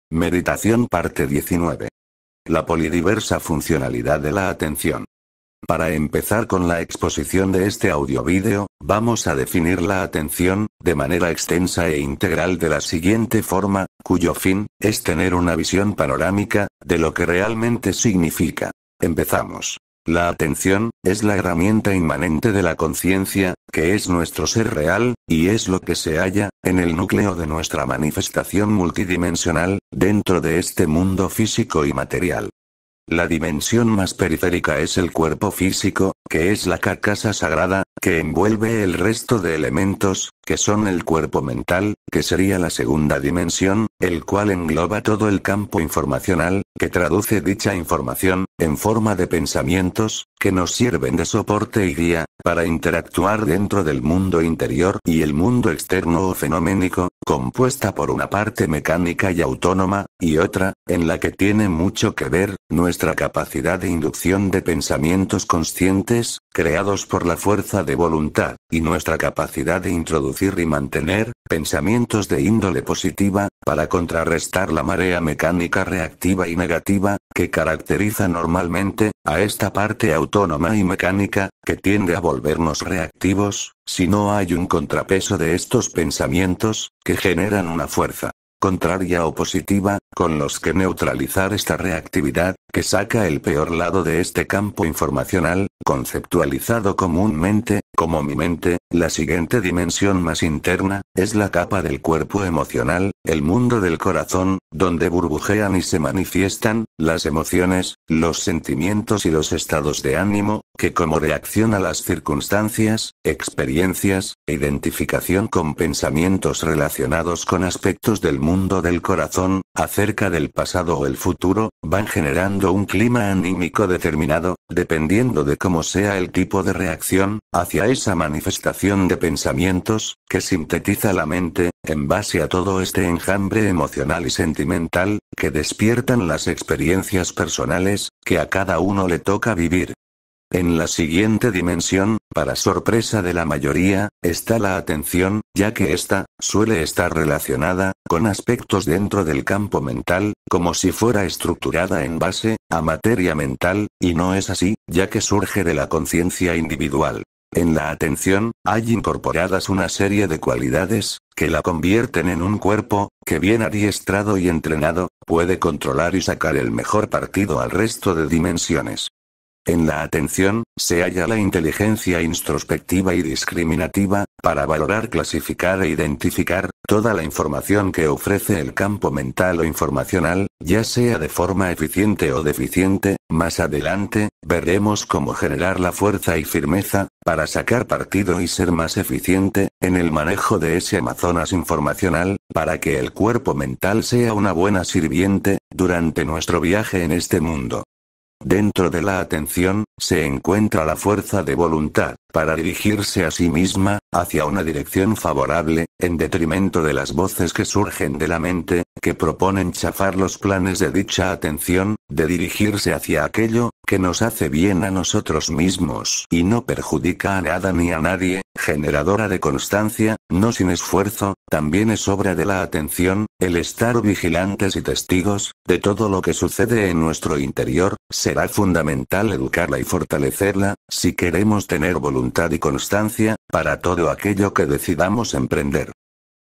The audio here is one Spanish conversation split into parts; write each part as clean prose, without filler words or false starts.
Meditación parte 19. La polidiversa funcionalidad de la atención. Para empezar con la exposición de este audio-vídeo, vamos a definir la atención, de manera extensa e integral de la siguiente forma, cuyo fin, es tener una visión panorámica, de lo que realmente significa. Empezamos. La atención, es la herramienta inmanente de la conciencia, que es nuestro ser real, y es lo que se halla, en el núcleo de nuestra manifestación multidimensional, dentro de este mundo físico y material. La dimensión más periférica es el cuerpo físico, que es la carcasa sagrada, que envuelve el resto de elementos, que son el cuerpo mental, que sería la segunda dimensión, el cual engloba todo el campo informacional, que traduce dicha información, en forma de pensamientos, que nos sirven de soporte y guía, para interactuar dentro del mundo interior y el mundo externo o fenoménico, compuesta por una parte mecánica y autónoma, y otra, en la que tiene mucho que ver, nuestra capacidad de inducción de pensamientos conscientes, creados por la fuerza de voluntad, y nuestra capacidad de introducir y mantener, pensamientos de índole positiva, para contrarrestar la marea mecánica reactiva y negativa, que caracteriza normalmente, a esta parte autónoma y mecánica, que tiende a volvernos reactivos, si no hay un contrapeso de estos pensamientos, que generan una fuerza contraria o positiva, con los que neutralizar esta reactividad, que saca el peor lado de este campo informacional, conceptualizado comúnmente, como mi mente. La siguiente dimensión más interna, es la capa del cuerpo emocional, el mundo del corazón, donde burbujean y se manifiestan, las emociones, los sentimientos y los estados de ánimo, que como reacción a las circunstancias, experiencias, e identificación con pensamientos relacionados con aspectos del mundo del corazón, acerca del pasado o el futuro, van generando un clima anímico determinado, dependiendo de cómo sea el tipo de reacción, hacia esa manifestación de pensamientos, que sintetiza la mente, en base a todo este enjambre emocional y sentimental, que despiertan las experiencias personales, que a cada uno le toca vivir. En la siguiente dimensión, para sorpresa de la mayoría, está la atención, ya que ésta, suele estar relacionada, con aspectos dentro del campo mental, como si fuera estructurada en base, a materia mental, y no es así, ya que surge de la conciencia individual. En la atención, hay incorporadas una serie de cualidades, que la convierten en un cuerpo, que bien adiestrado y entrenado, puede controlar y sacar el mejor partido al resto de dimensiones. En la atención, se halla la inteligencia introspectiva y discriminativa, para valorar, clasificar e identificar, toda la información que ofrece el campo mental o informacional, ya sea de forma eficiente o deficiente. Más adelante, veremos cómo generar la fuerza y firmeza, para sacar partido y ser más eficiente, en el manejo de ese Amazonas informacional, para que el cuerpo mental sea una buena sirviente, durante nuestro viaje en este mundo. Dentro de la atención, se encuentra la fuerza de voluntad, para dirigirse a sí misma, hacia una dirección favorable, en detrimento de las voces que surgen de la mente, que proponen chafar los planes de dicha atención, de dirigirse hacia aquello, que nos hace bien a nosotros mismos y no perjudica a nada ni a nadie, generadora de constancia, no sin esfuerzo. También es obra de la atención, el estar vigilantes y testigos, de todo lo que sucede en nuestro interior. Será fundamental educarla y fortalecerla, si queremos tener voluntad y constancia, para todo aquello que decidamos emprender.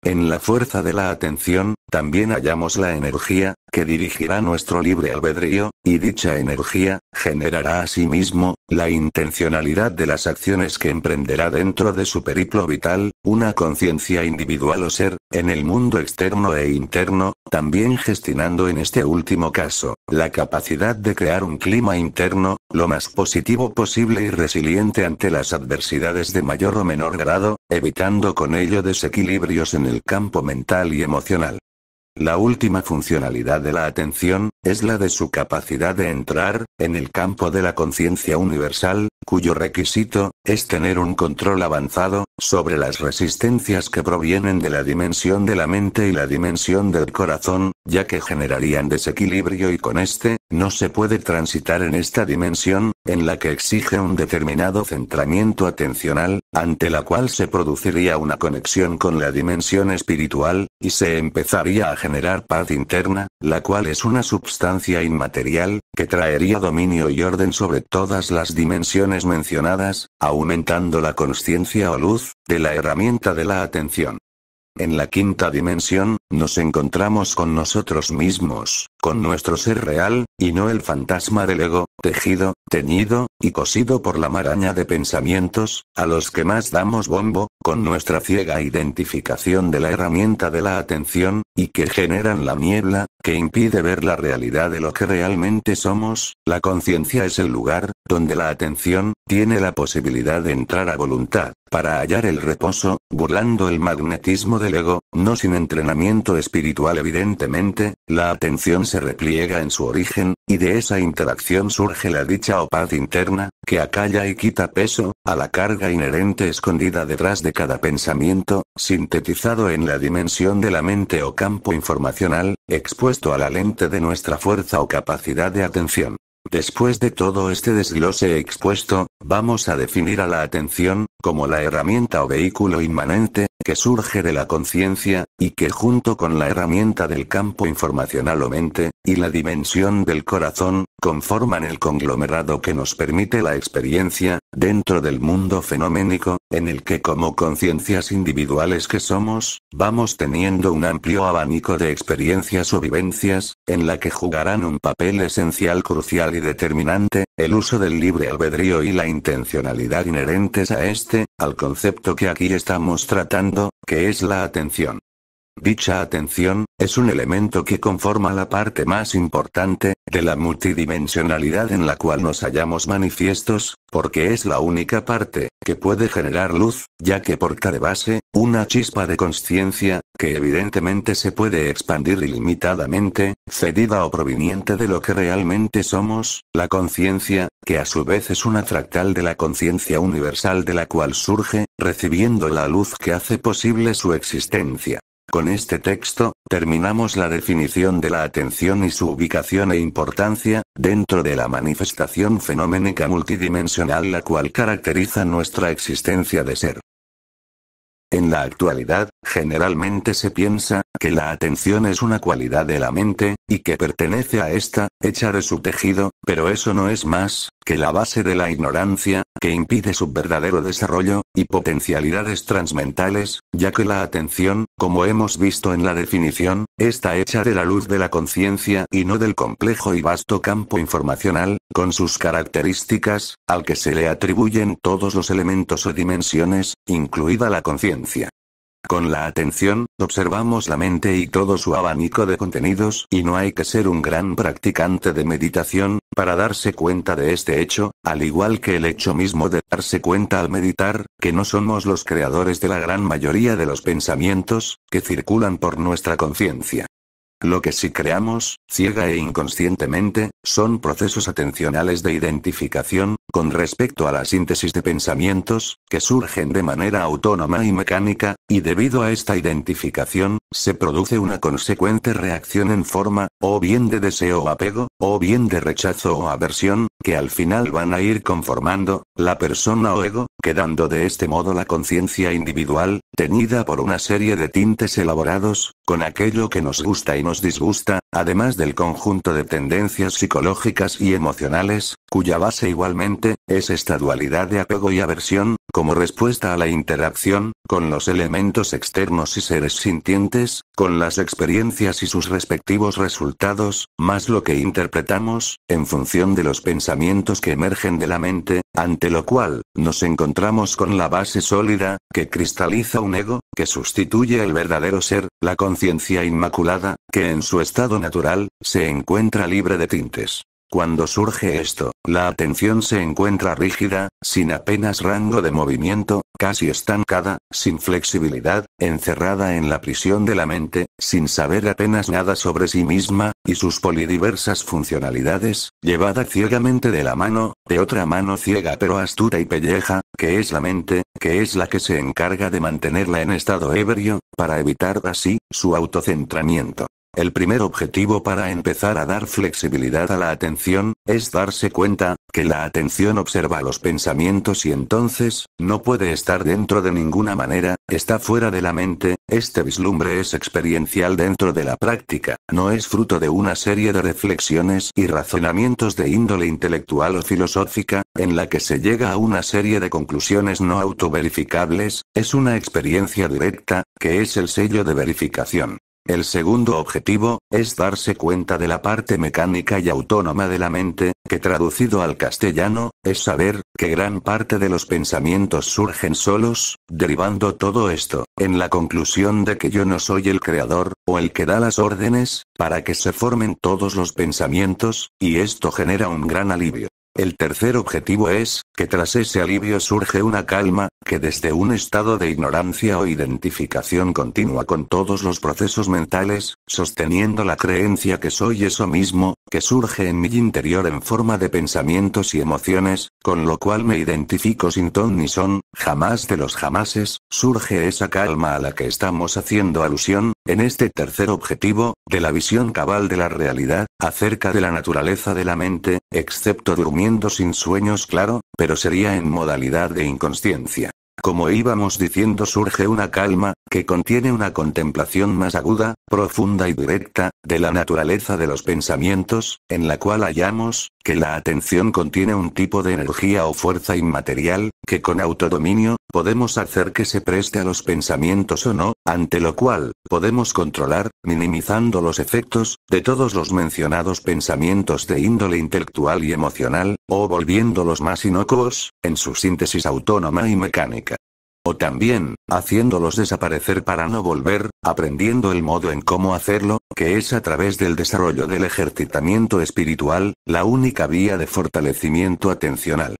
En la fuerza de la atención, también hallamos la energía, que dirigirá nuestro libre albedrío, y dicha energía, generará asimismo, la intencionalidad de las acciones que emprenderá dentro de su periplo vital, una conciencia individual o ser, en el mundo externo e interno, también gestionando en este último caso, la capacidad de crear un clima interno, lo más positivo posible y resiliente ante las adversidades de mayor o menor grado, evitando con ello desequilibrios en el campo mental y emocional. La última funcionalidad de la atención, es la de su capacidad de entrar en el campo de la conciencia universal, cuyo requisito es tener un control avanzado sobre las resistencias que provienen de la dimensión de la mente y la dimensión del corazón, ya que generarían desequilibrio y con este, no se puede transitar en esta dimensión, en la que exige un determinado centramiento atencional, ante la cual se produciría una conexión con la dimensión espiritual, y se empezaría a generar paz interna, la cual es una substancia inmaterial, que traería dominio y orden sobre todas las dimensiones mencionadas, aumentando la consciencia o luz, de la herramienta de la atención. En la quinta dimensión, nos encontramos con nosotros mismos, con nuestro ser real, y no el fantasma del ego, tejido, teñido, y cosido por la maraña de pensamientos, a los que más damos bombo, con nuestra ciega identificación de la herramienta de la atención, y que generan la niebla, que impide ver la realidad de lo que realmente somos. La conciencia es el lugar, donde la atención, tiene la posibilidad de entrar a voluntad, para hallar el reposo, burlando el magnetismo del ego, no sin entrenamiento espiritual evidentemente, la atención se repliega en su origen, y de esa interacción surge la dicha o paz interna, que acalla y quita peso, a la carga inherente escondida detrás de cada pensamiento, sintetizado en la dimensión de la mente o campo informacional, expuesto a la lente de nuestra fuerza o capacidad de atención. Después de todo este desglose expuesto, vamos a definir a la atención, como la herramienta o vehículo inmanente, que surge de la conciencia, y que junto con la herramienta del campo informacional o mente, y la dimensión del corazón, conforman el conglomerado que nos permite la experiencia, dentro del mundo fenoménico, en el que como conciencias individuales que somos, vamos teniendo un amplio abanico de experiencias o vivencias, en la que jugarán un papel esencial, crucial y determinante, el uso del libre albedrío y la intencionalidad inherentes a este, al concepto que aquí estamos tratando, que es la atención. Dicha atención, es un elemento que conforma la parte más importante, de la multidimensionalidad en la cual nos hallamos manifiestos, porque es la única parte, que puede generar luz, ya que porta de base, una chispa de consciencia, que evidentemente se puede expandir ilimitadamente, cedida o proveniente de lo que realmente somos, la conciencia, que a su vez es una fractal de la conciencia universal de la cual surge, recibiendo la luz que hace posible su existencia. Con este texto, terminamos la definición de la atención y su ubicación e importancia, dentro de la manifestación fenoménica multidimensional la cual caracteriza nuestra existencia de ser. En la actualidad, generalmente se piensa, que la atención es una cualidad de la mente, y que pertenece a esta, hecha de su tejido, pero eso no es más, que la base de la ignorancia, que impide su verdadero desarrollo, y potencialidades transmentales, ya que la atención, como hemos visto en la definición, está hecha de la luz de la conciencia y no del complejo y vasto campo informacional, con sus características, al que se le atribuyen todos los elementos o dimensiones, incluida la conciencia. Con la atención, observamos la mente y todo su abanico de contenidos, y no hay que ser un gran practicante de meditación, para darse cuenta de este hecho, al igual que el hecho mismo de darse cuenta al meditar, que no somos los creadores de la gran mayoría de los pensamientos, que circulan por nuestra conciencia. Lo que sí creamos, ciega e inconscientemente, son procesos atencionales de identificación, con respecto a la síntesis de pensamientos, que surgen de manera autónoma y mecánica, y debido a esta identificación, se produce una consecuente reacción en forma, o bien de deseo o apego, o bien de rechazo o aversión, que al final van a ir conformando, la persona o ego, quedando de este modo la conciencia individual, teñida por una serie de tintes elaborados, con aquello que nos gusta y nos disgusta, además del conjunto de tendencias psicológicas y emocionales, cuya base igualmente, es esta dualidad de apego y aversión, como respuesta a la interacción, con los elementos externos y seres sintientes, con las experiencias y sus respectivos resultados, más lo que interpretamos, en función de los pensamientos que emergen de la mente, ante lo cual, nos encontramos con la base sólida, que cristaliza un ego, que sustituye el verdadero ser, la conciencia inmaculada, que en su estado natural, se encuentra libre de tintes. Cuando surge esto, la atención se encuentra rígida, sin apenas rango de movimiento, casi estancada, sin flexibilidad, encerrada en la prisión de la mente, sin saber apenas nada sobre sí misma, y sus polidiversas funcionalidades, llevada ciegamente de la mano, de otra mano ciega pero astuta y pelleja, que es la mente, que es la que se encarga de mantenerla en estado ebrio, para evitar así, su autocentramiento. El primer objetivo para empezar a dar flexibilidad a la atención, es darse cuenta, que la atención observa los pensamientos y entonces, no puede estar dentro de ninguna manera, está fuera de la mente, este vislumbre es experiencial dentro de la práctica, no es fruto de una serie de reflexiones y razonamientos de índole intelectual o filosófica, en la que se llega a una serie de conclusiones no autoverificables, es una experiencia directa, que es el sello de verificación. El segundo objetivo, es darse cuenta de la parte mecánica y autónoma de la mente, que traducido al castellano, es saber, que gran parte de los pensamientos surgen solos, derivando todo esto, en la conclusión de que yo no soy el creador, o el que da las órdenes, para que se formen todos los pensamientos, y esto genera un gran alivio. El tercer objetivo es, que tras ese alivio surge una calma, que desde un estado de ignorancia o identificación continua con todos los procesos mentales, sosteniendo la creencia que soy eso mismo, que surge en mi interior en forma de pensamientos y emociones, con lo cual me identifico sin ton ni son, jamás de los jamases, surge esa calma a la que estamos haciendo alusión, en este tercer objetivo, de la visión cabal de la realidad, acerca de la naturaleza de la mente, excepto durmiendo sin sueños claro, pero sería en modalidad de inconsciencia. Como íbamos diciendo, surge una calma, que contiene una contemplación más aguda, profunda y directa, de la naturaleza de los pensamientos, en la cual hallamos, que la atención contiene un tipo de energía o fuerza inmaterial, que con autodominio, podemos hacer que se preste a los pensamientos o no, ante lo cual, podemos controlar, minimizando los efectos, de todos los mencionados pensamientos de índole intelectual y emocional, o volviéndolos más inocuos, en su síntesis autónoma y mecánica. O también, haciéndolos desaparecer para no volver, aprendiendo el modo en cómo hacerlo, que es a través del desarrollo del ejercitamiento espiritual, la única vía de fortalecimiento atencional.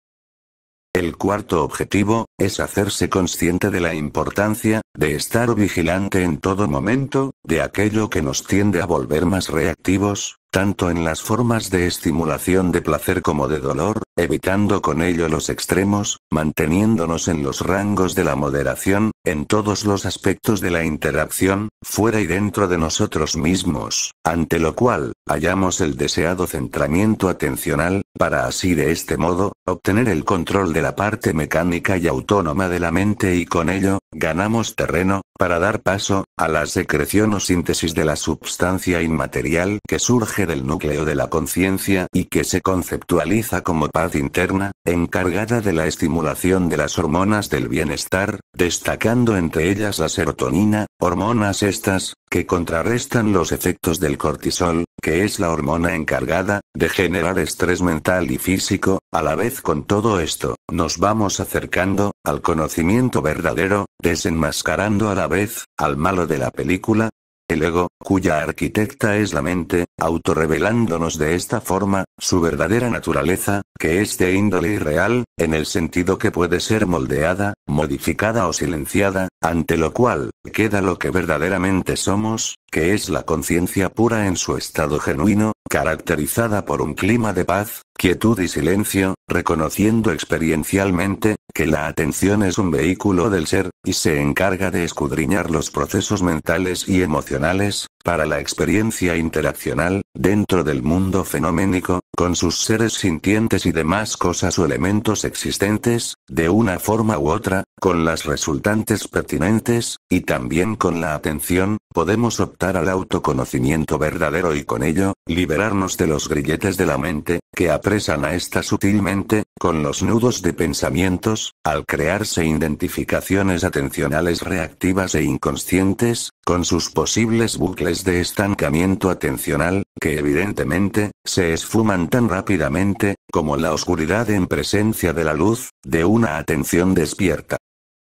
El cuarto objetivo, es hacerse consciente de la importancia, de estar vigilante en todo momento, de aquello que nos tiende a volver más reactivos, tanto en las formas de estimulación de placer como de dolor, evitando con ello los extremos, manteniéndonos en los rangos de la moderación, en todos los aspectos de la interacción, fuera y dentro de nosotros mismos, ante lo cual, hallamos el deseado centramiento atencional, para así de este modo, obtener el control de la parte mecánica y autónoma de la mente y con ello, ganamos terreno, para dar paso, a la secreción o síntesis de la substancia inmaterial que surge del núcleo de la conciencia y que se conceptualiza como paz interna, encargada de la estimulación de las hormonas del bienestar, destacando entre ellas la serotonina, hormonas estas, que contrarrestan los efectos del cortisol, que es la hormona encargada de generar estrés mental y físico. A la vez con todo esto, nos vamos acercando al conocimiento verdadero, desenmascarando a la vez al malo de la película, el ego, cuya arquitecta es la mente, autorrevelándonos de esta forma, su verdadera naturaleza, que es de índole irreal, en el sentido que puede ser moldeada, modificada o silenciada, ante lo cual, queda lo que verdaderamente somos, que es la conciencia pura en su estado genuino, caracterizada por un clima de paz, quietud y silencio, reconociendo experiencialmente, que la atención es un vehículo del ser, y se encarga de escudriñar los procesos mentales y emocionales, para la experiencia interaccional, dentro del mundo fenoménico, con sus seres sintientes y demás cosas o elementos existentes, de una forma u otra, con las resultantes pertinentes, y también con la atención, podemos optar al autoconocimiento verdadero y con ello, liberarnos de los grilletes de la mente, que apresan a ésta sutilmente, con los nudos de pensamientos, al crearse identificaciones atencionales reactivas e inconscientes, con sus posibles bucles de estancamiento atencional, que evidentemente, se esfuman tan rápidamente, como la oscuridad en presencia de la luz, de una atención despierta.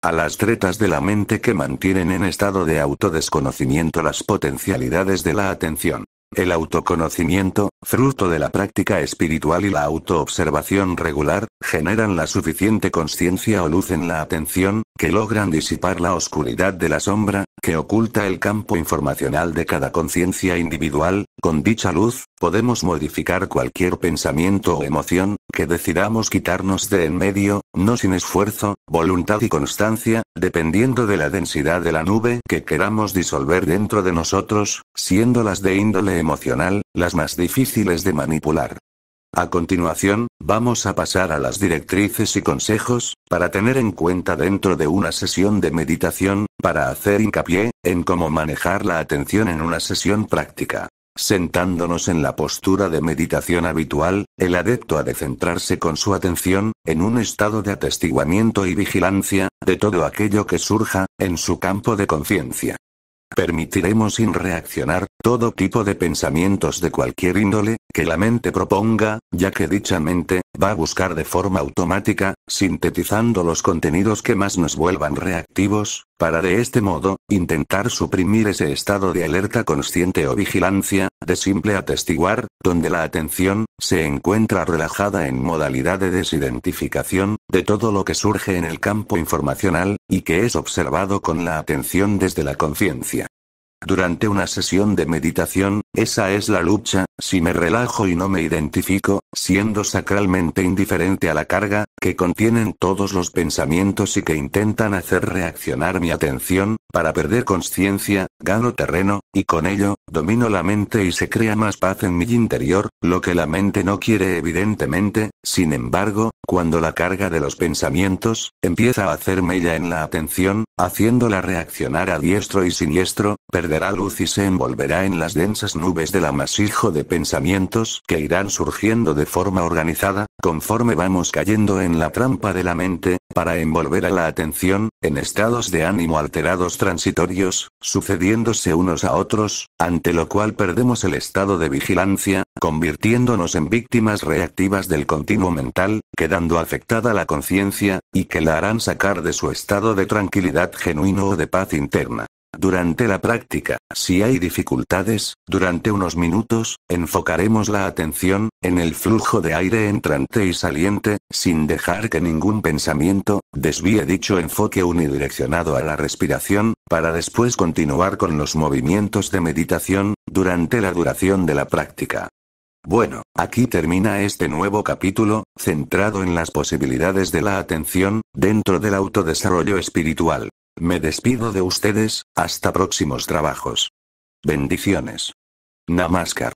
A las tretas de la mente que mantienen en estado de autodesconocimiento las potencialidades de la atención. El autoconocimiento, fruto de la práctica espiritual y la autoobservación regular, generan la suficiente consciencia o luz en la atención, que logran disipar la oscuridad de la sombra, que oculta el campo informacional de cada conciencia individual. Con dicha luz, podemos modificar cualquier pensamiento o emoción, que decidamos quitarnos de en medio, no sin esfuerzo, voluntad y constancia, dependiendo de la densidad de la nube que queramos disolver dentro de nosotros, siendo las de índole emocional, las más difíciles de manipular. A continuación, vamos a pasar a las directrices y consejos, para tener en cuenta dentro de una sesión de meditación, para hacer hincapié, en cómo manejar la atención en una sesión práctica. Sentándonos en la postura de meditación habitual, el adepto ha de centrarse con su atención, en un estado de atestiguamiento y vigilancia, de todo aquello que surja, en su campo de conciencia. Permitiremos sin reaccionar, todo tipo de pensamientos de cualquier índole, que la mente proponga, ya que dicha mente, va a buscar de forma automática, sintetizando los contenidos que más nos vuelvan reactivos, para de este modo, intentar suprimir ese estado de alerta consciente o vigilancia, de simple atestiguar, donde la atención, se encuentra relajada en modalidad de desidentificación, de todo lo que surge en el campo informacional, y que es observado con la atención desde la conciencia. Durante una sesión de meditación, esa es la lucha, si me relajo y no me identifico, siendo sacralmente indiferente a la carga, que contienen todos los pensamientos y que intentan hacer reaccionar mi atención, para perder conciencia, gano terreno, y con ello, domino la mente y se crea más paz en mi interior, lo que la mente no quiere evidentemente. Sin embargo, cuando la carga de los pensamientos, empieza a hacer mella en la atención, haciéndola reaccionar a diestro y siniestro, perderá luz y se envolverá en las densas nubes del amasijo de pensamientos que irán surgiendo de forma organizada, conforme vamos cayendo en la trampa de la mente, para envolver a la atención, en estados de ánimo alterados transitorios, sucediéndose unos a otros, ante lo cual perdemos el estado de vigilancia, convirtiéndonos en víctimas reactivas del continuo mental, quedando afectada la conciencia, y que la harán sacar de su estado de tranquilidad genuino o de paz interna. Durante la práctica, si hay dificultades, durante unos minutos, enfocaremos la atención, en el flujo de aire entrante y saliente, sin dejar que ningún pensamiento, desvíe dicho enfoque unidireccionado a la respiración, para después continuar con los movimientos de meditación, durante la duración de la práctica. Bueno, aquí termina este nuevo capítulo, centrado en las posibilidades de la atención, dentro del autodesarrollo espiritual. Me despido de ustedes, hasta próximos trabajos. Bendiciones. Namaskar.